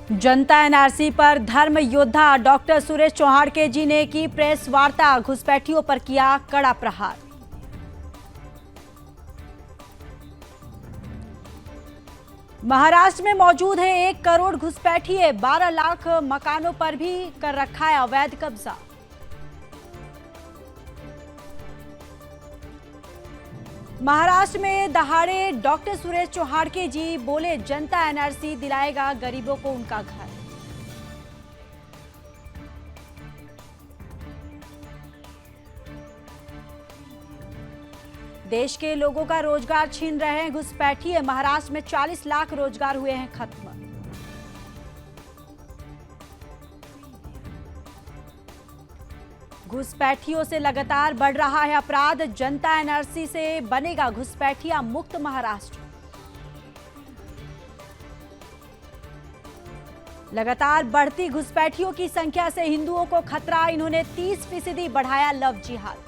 जनता NRC पर धर्म योद्धा डॉक्टर सुरेश चौहाड़के जी ने की प्रेस वार्ता, घुसपैठियों पर किया कड़ा प्रहार। महाराष्ट्र में मौजूद है 1 करोड़ घुसपैठिए, 12 लाख मकानों पर भी कर रखा है अवैध कब्जा। महाराष्ट्र में दहाड़े डॉक्टर सुरेश चौहाड़के जी बोले, जनता एनआरसी दिलाएगा गरीबों को उनका घर। देश के लोगों का रोजगार छीन रहे हैं घुसपैठिए, महाराष्ट्र में 40 लाख रोजगार हुए हैं खत्म। घुसपैठियों से लगातार बढ़ रहा है अपराध, जनता एनआरसी से बनेगा घुसपैठिया मुक्त महाराष्ट्र। लगातार बढ़ती घुसपैठियों की संख्या से हिंदुओं को खतरा, इन्होंने 30% बढ़ाया लव जिहाद।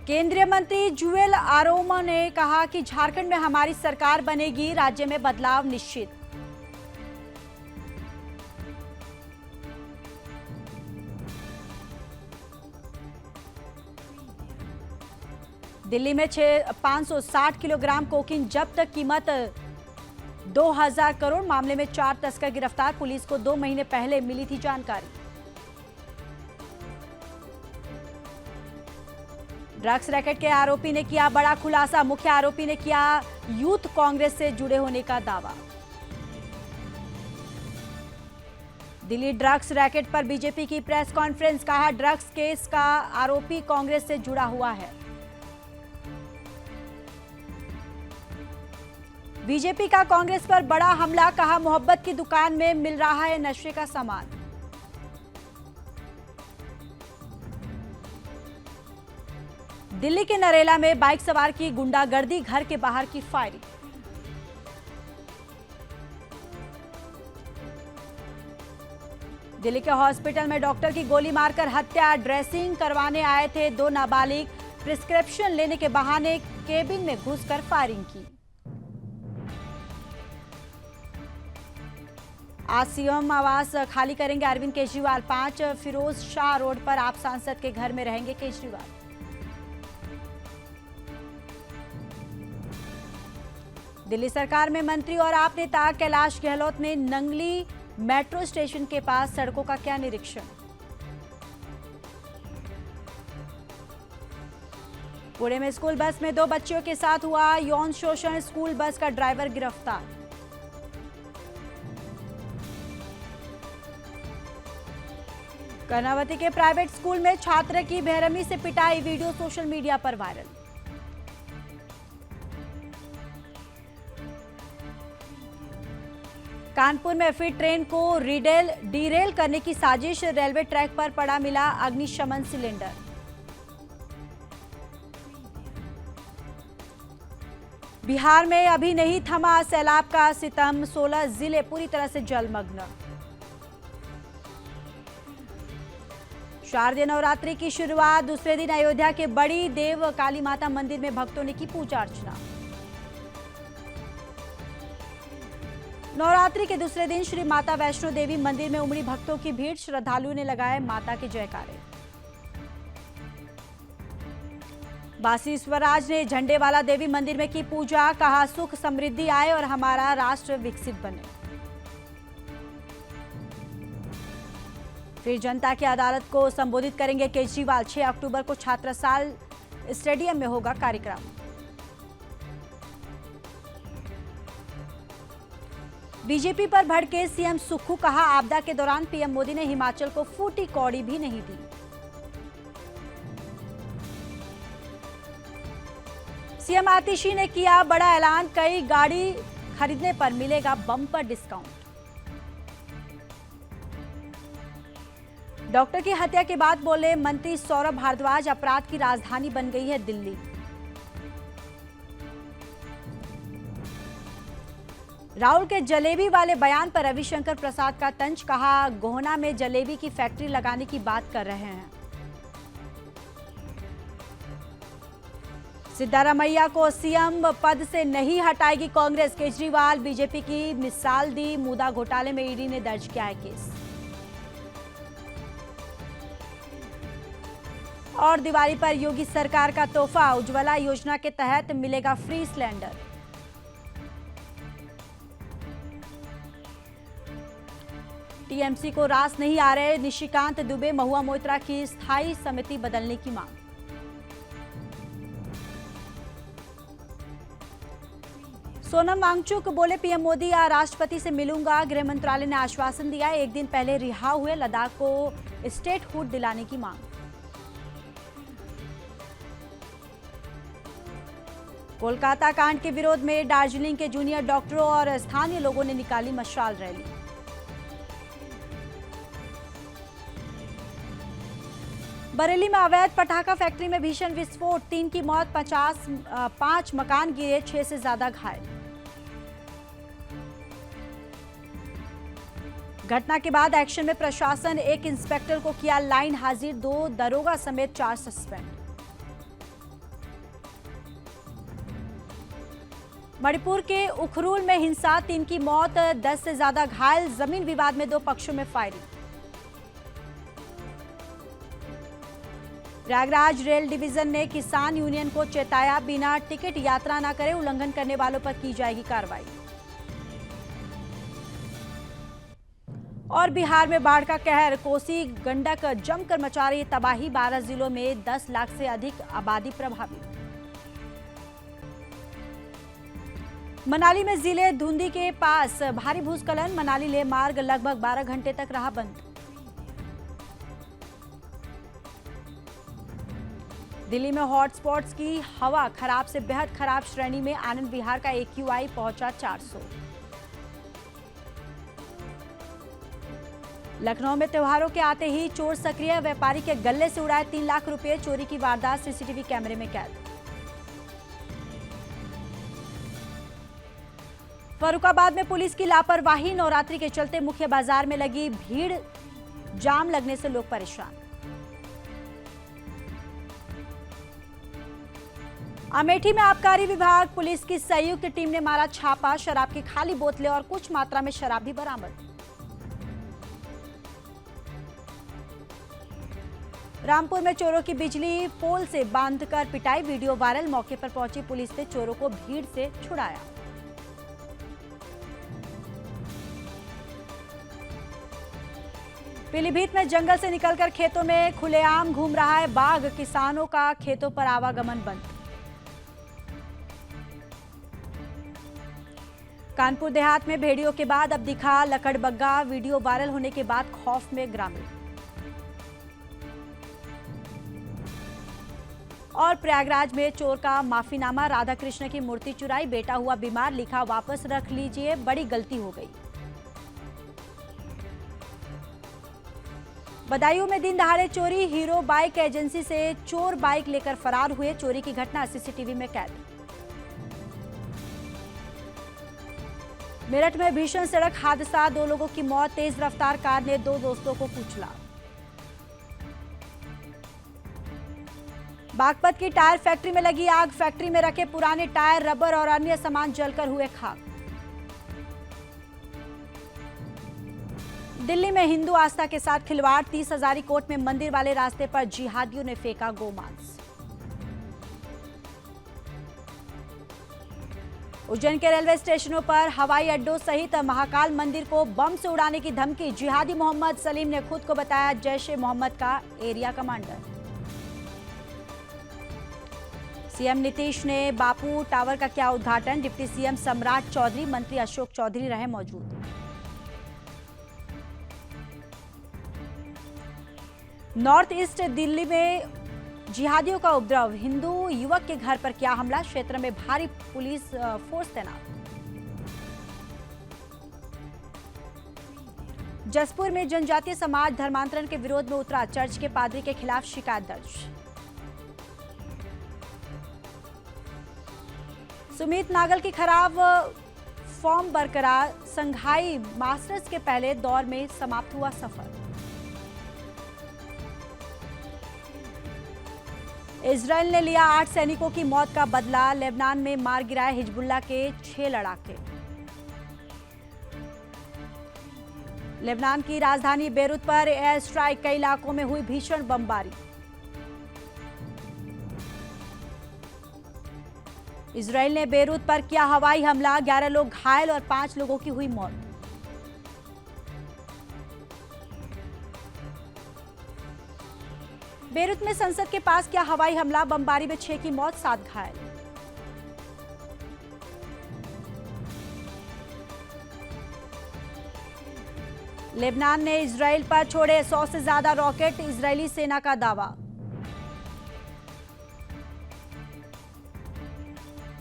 केंद्रीय मंत्री जुएल ओराम ने कहा कि झारखंड में हमारी सरकार बनेगी, राज्य में बदलाव निश्चित। दिल्ली में 560 किलोग्राम कोकीन जब्त, कीमत 2000 करोड़। मामले में 4 तस्कर गिरफ्तार, पुलिस को 2 महीने पहले मिली थी जानकारी। ड्रग्स रैकेट के आरोपी ने किया बड़ा खुलासा, मुख्य आरोपी ने किया यूथ कांग्रेस से जुड़े होने का दावा। दिल्ली ड्रग्स रैकेट पर बीजेपी की प्रेस कॉन्फ्रेंस, कहा ड्रग्स केस का आरोपी कांग्रेस से जुड़ा हुआ है। बीजेपी का कांग्रेस पर बड़ा हमला, कहा मोहब्बत की दुकान में मिल रहा है नशे का सामान। दिल्ली के नरेला में बाइक सवार की गुंडागर्दी, घर के बाहर की फायरिंग। दिल्ली के हॉस्पिटल में डॉक्टर की गोली मारकर हत्या, ड्रेसिंग करवाने आए थे 2 नाबालिग, प्रिस्क्रिप्शन लेने के बहाने केबिन में घुसकर फायरिंग की। आज सीएम आवास खाली करेंगे अरविंद केजरीवाल, 5 फिरोज शाह रोड पर आप सांसद के घर में रहेंगे केजरीवाल। दिल्ली सरकार में मंत्री और आप नेता कैलाश गहलोत ने नंगली मेट्रो स्टेशन के पास सड़कों का किया निरीक्षण। पुणे में स्कूल बस में 2 बच्चियों के साथ हुआ यौन शोषण, स्कूल बस का ड्राइवर गिरफ्तार। कर्नावती के प्राइवेट स्कूल में छात्र की बेरहमी से पिटाई, वीडियो सोशल मीडिया पर वायरल। कानपुर में फिर ट्रेन को डीरेल करने की साजिश, रेलवे ट्रैक पर पड़ा मिला अग्निशमन सिलेंडर। बिहार में अभी नहीं थमा सैलाब का सितम, 16 जिले पूरी तरह से जलमग्न। शारदीय नवरात्रि की शुरुआत, दूसरे दिन अयोध्या के बड़ी देव काली माता मंदिर में भक्तों ने की पूजा अर्चना। नवरात्रि के दूसरे दिन श्री माता वैष्णो देवी मंदिर में उमड़ी भक्तों की भीड़, श्रद्धालुओं ने लगाए माता के जयकारे। बासी स्वराज ने झंडेवाला देवी मंदिर में की पूजा, कहा सुख समृद्धि आए और हमारा राष्ट्र विकसित बने। फिर जनता की अदालत को संबोधित करेंगे केजरीवाल, 6 अक्टूबर को छात्रसाल स्टेडियम में होगा कार्यक्रम। बीजेपी पर भड़के सीएम सुक्खू, कहा आपदा के दौरान पीएम मोदी ने हिमाचल को फूटी कौड़ी भी नहीं दी। सीएम आतिशी ने किया बड़ा ऐलान, कई गाड़ी खरीदने पर मिलेगा बम्पर डिस्काउंट। डॉक्टर की हत्या के बाद बोले मंत्री सौरभ भारद्वाज, अपराध की राजधानी बन गई है दिल्ली। राहुल के जलेबी वाले बयान पर रविशंकर प्रसाद का तंज, कहा गोहना में जलेबी की फैक्ट्री लगाने की बात कर रहे हैं। सिद्धारमैया को सीएम पद से नहीं हटाएगी कांग्रेस, केजरीवाल बीजेपी की मिसाल दी। मुदा घोटाले में ईडी ने दर्ज किया है केस। और दिवाली पर योगी सरकार का तोहफा, उज्ज्वला योजना के तहत मिलेगा फ्री सिलेंडर। टीएमसी को रास नहीं आ रहे निशिकांत दुबे, महुआ मोइत्रा की स्थायी समिति बदलने की मांग। सोनम वांगचुक बोले पीएम मोदी या राष्ट्रपति से मिलूंगा। गृह मंत्रालय ने आश्वासन दिया, एक दिन पहले रिहा हुए लद्दाख को स्टेटहुड दिलाने की मांग। कोलकाता कांड के विरोध में दार्जिलिंग के जूनियर डॉक्टरों और स्थानीय लोगों ने निकाली मशाल रैली। बरेली में अवैध पटाखा फैक्ट्री में भीषण विस्फोट, 3 की मौत, 5 मकान गिरे, 6 से ज्यादा घायल। घटना के बाद एक्शन में प्रशासन, एक इंस्पेक्टर को किया लाइन हाजिर, 2 दरोगा समेत 4 सस्पेंड। मणिपुर के उखरुल में हिंसा, 3 की मौत, 10 से ज्यादा घायल, जमीन विवाद में 2 पक्षों में फायरिंग। प्रयागराज रेल डिवीजन ने किसान यूनियन को चेताया, बिना टिकट यात्रा न करें, उल्लंघन करने वालों पर की जाएगी कार्रवाई। और बिहार में बाढ़ का कहर, कोसी गंडक जमकर मचा रही तबाही, 12 जिलों में 10 लाख से अधिक आबादी प्रभावित। मनाली में जिले धुंधी के पास भारी भूस्खलन, मनाली लेह मार्ग लगभग 12 घंटे तक रहा बंद। दिल्ली में हॉटस्पॉट्स की हवा खराब से बेहद खराब श्रेणी में, आनंद विहार का AQI पहुंचा 400। लखनऊ में त्योहारों के आते ही चोर सक्रिय, व्यापारी के गले से उड़ाए 3 लाख रुपए, चोरी की वारदात सीसीटीवी कैमरे में कैद। फर्रुखाबाद में पुलिस की लापरवाही, नवरात्रि के चलते मुख्य बाजार में लगी भीड़, जाम लगने से लोग परेशान। अमेठी में आबकारी विभाग पुलिस की संयुक्त टीम ने मारा छापा, शराब की खाली बोतलें और कुछ मात्रा में शराब भी बरामद। रामपुर में चोरों की बिजली पोल से बांधकर पिटाई, वीडियो वायरल, मौके पर पहुंची पुलिस ने चोरों को भीड़ से छुड़ाया। पीलीभीत में जंगल से निकलकर खेतों में खुलेआम घूम रहा है बाघ, किसानों का खेतों पर आवागमन बंद। कानपुर देहात में भेड़ियों के बाद अब दिखा लकड़बग्गा, वीडियो वायरल होने के बाद खौफ में ग्रामीण। और प्रयागराज में चोर का माफीनामा, राधा कृष्ण की मूर्ति चुराई, बेटा हुआ बीमार, लिखा वापस रख लीजिए, बड़ी गलती हो गई। बदायूं में दिन दहाड़े चोरी, हीरो बाइक एजेंसी से चोर बाइक लेकर फरार हुए, चोरी की घटना सीसीटीवी में कैद। मेरठ में भीषण सड़क हादसा, 2 लोगों की मौत, तेज रफ्तार कार ने 2 दोस्तों को कुचला। बागपत की टायर फैक्ट्री में लगी आग, फैक्ट्री में रखे पुराने टायर, रबर और अन्य सामान जलकर हुए खाक। दिल्ली में हिंदू आस्था के साथ खिलवाड़, 30 हजारी कोट में मंदिर वाले रास्ते पर जिहादियों ने फेंका गोमांस। उज्जैन के रेलवे स्टेशनों पर हवाई अड्डों सहित महाकाल मंदिर को बम से उड़ाने की धमकी, जिहादी मोहम्मद सलीम ने खुद को बताया जैश ए मोहम्मद का एरिया कमांडर। सीएम नीतीश ने बापू टावर का किया उद्घाटन, डिप्टी सीएम सम्राट चौधरी, मंत्री अशोक चौधरी रहे मौजूद। नॉर्थ ईस्ट दिल्ली में जिहादियों का उपद्रव, हिंदू युवक के घर पर किया हमला, क्षेत्र में भारी पुलिस फोर्स तैनात। जसपुर में जनजातीय समाज धर्मांतरण के विरोध में उतरा, चर्च के पादरी के खिलाफ शिकायत दर्ज। सुमित नागल की खराब फॉर्म बरकरार, संघाई मास्टर्स के पहले दौर में समाप्त हुआ सफर। इजराइल ने लिया 8 सैनिकों की मौत का बदला। लेबनान में मार गिराए हिजबुल्लाह के 6 लड़ाके। लेबनान की राजधानी बेरूत पर एयर स्ट्राइक, कई इलाकों में हुई भीषण बमबारी। इजराइल ने बेरूत पर किया हवाई हमला, 11 लोग घायल और 5 लोगों की हुई मौत। बेरूत में संसद के पास किया हवाई हमला, बमबारी में 6 की मौत, 7 घायल। लेबनान ने इजराइल पर छोड़े 100 से ज्यादा रॉकेट, इजरायली सेना का दावा।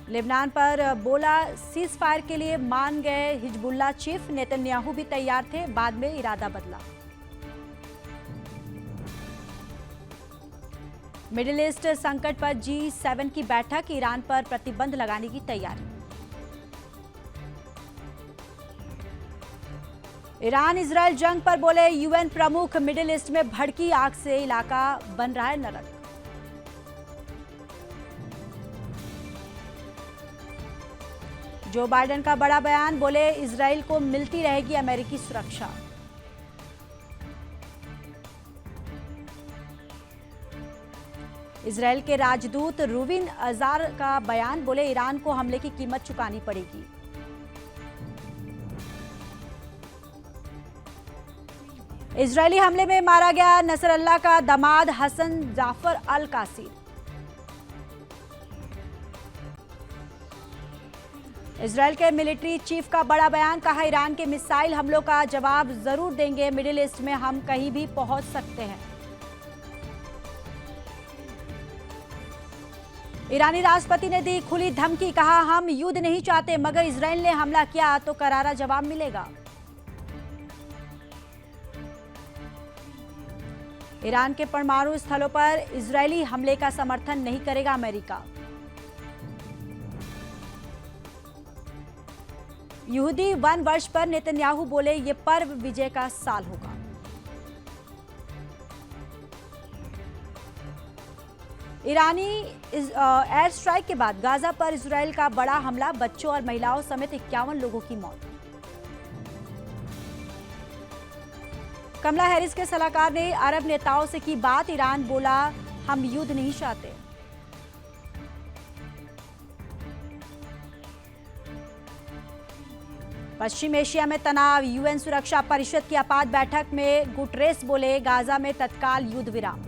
लेबनान पर बोला सीज फायर के लिए मान गए हिजबुल्लाह चीफ, नेतन्याहू भी तैयार थे, बाद में इरादा बदला। मिडिल ईस्ट संकट पर G7 की बैठक, ईरान पर प्रतिबंध लगाने की तैयारी। ईरान इजराइल जंग पर बोले यूएन प्रमुख, मिडिल ईस्ट में भड़की आग से इलाका बन रहा है नरक। जो बाइडेन का बड़ा बयान, बोले इजराइल को मिलती रहेगी अमेरिकी सुरक्षा। इजराइल के राजदूत रूविन अजार का बयान, बोले ईरान को हमले की कीमत चुकानी पड़ेगी। इजरायली हमले में मारा गया नसरल्लाह का दामाद हसन जाफर अल कासिर। इजराइल के मिलिट्री चीफ का बड़ा बयान, कहा ईरान के मिसाइल हमलों का जवाब जरूर देंगे, मिडिल ईस्ट में हम कहीं भी पहुंच सकते हैं। ईरानी राष्ट्रपति ने दी खुली धमकी, कहा हम युद्ध नहीं चाहते, मगर इजराइल ने हमला किया तो करारा जवाब मिलेगा। ईरान के परमाणु स्थलों पर इजरायली हमले का समर्थन नहीं करेगा अमेरिका। यहूदी वन वर्ष पर नेतन्याहू बोले ये पर्व विजय का साल होगा। ईरानी एयर स्ट्राइक के बाद गाजा पर इजराइल का बड़ा हमला, बच्चों और महिलाओं समेत 51 लोगों की मौत। कमला हैरिस के सलाहकार ने अरब नेताओं से की बात, ईरान बोला हम युद्ध नहीं चाहते। पश्चिम एशिया में तनाव, यूएन सुरक्षा परिषद की आपात बैठक में गुटरेस बोले गाजा में तत्काल युद्ध विराम।